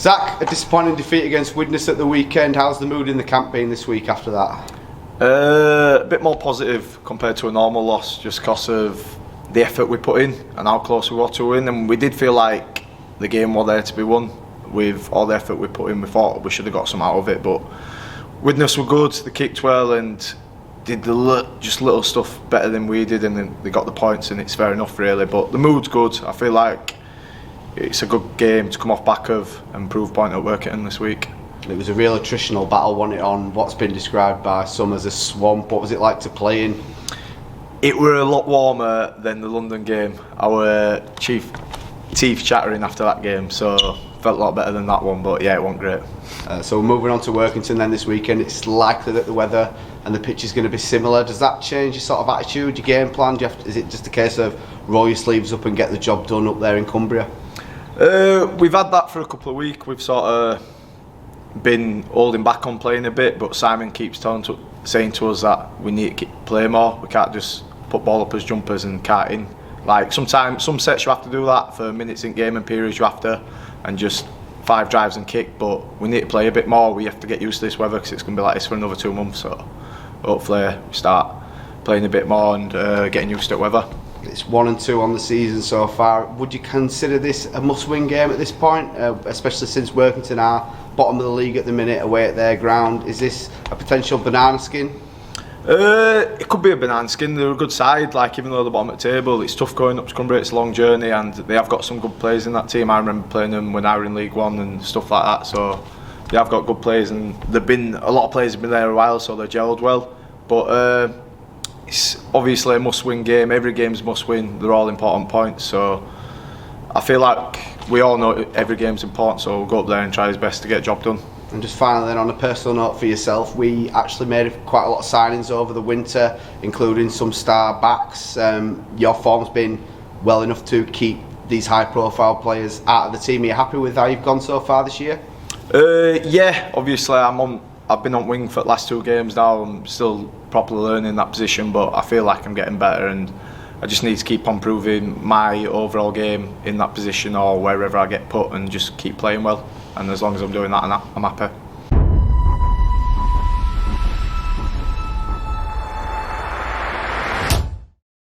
Zack, a disappointing defeat against Widnes at the weekend. How's the mood in the camp been this week after that? A bit more positive compared to a normal loss, just because of the effort we put in and how close we were to win. And we did feel like the game was there to be won. With all the effort we put in, we thought we should have got some out of it. But Widnes were good, they kicked well and did just little stuff better than we did, and then they got the points, and it's fair enough really. But the mood's good. I feel like it's a good game to come off back of and prove point at Workington this week. It was a real attritional battle, wasn't it, on what's been described by some as a swamp. What was it like to play in? It were a lot warmer than the London game. Our teeth chattering after that game, so felt a lot better than that one, but yeah, it wasn't great. So we're moving on to Workington then this weekend. It's likely that the weather and the pitch is going to be similar. Does that change your sort of attitude, your game plan? Is it just a case of roll your sleeves up and get the job done up there in Cumbria? We've had that for a couple of weeks. We've sort of been holding back on playing a bit, but Simon keeps saying to us that we need to play more. We can't just put ball up as jumpers and cart in. Like sometimes, some sets you have to do that for minutes in game, and periods you have to, and just 5 drives and kick. But we need to play a bit more. We have to get used to this weather because it's going to be like this for another 2 months. So hopefully we start playing a bit more and getting used to the weather. It's 1-2 on the season so far. Would you consider this a must-win game at this point, especially since Workington are bottom of the league at the minute, away at their ground? Is this a potential banana skin? It could be a banana skin. They're a good side. Like, even though they're bottom of the table, it's tough going up to Cumbria. It's a long journey, and they have got some good players in that team. I remember playing them when I were in League One and stuff like that. So they have got good players, and a lot of players have been there a while, so they're gelled well. But it's obviously a must-win game. Every game's must-win. They're all important points. So I feel like we all know every game's important. So we'll go up there and try his best to get the job done. And just finally then, on a personal note for yourself, we actually made quite a lot of signings over the winter, including some star backs. Your form's been well enough to keep these high profile players out of the team. Are you happy with how you've gone so far this year? Yeah, obviously I've been on wing for the last 2 games now. I'm still properly learning that position, but I feel like I'm getting better, and I just need to keep on improving my overall game in that position or wherever I get put, and just keep playing well. And as long as I'm doing that, I'm happy.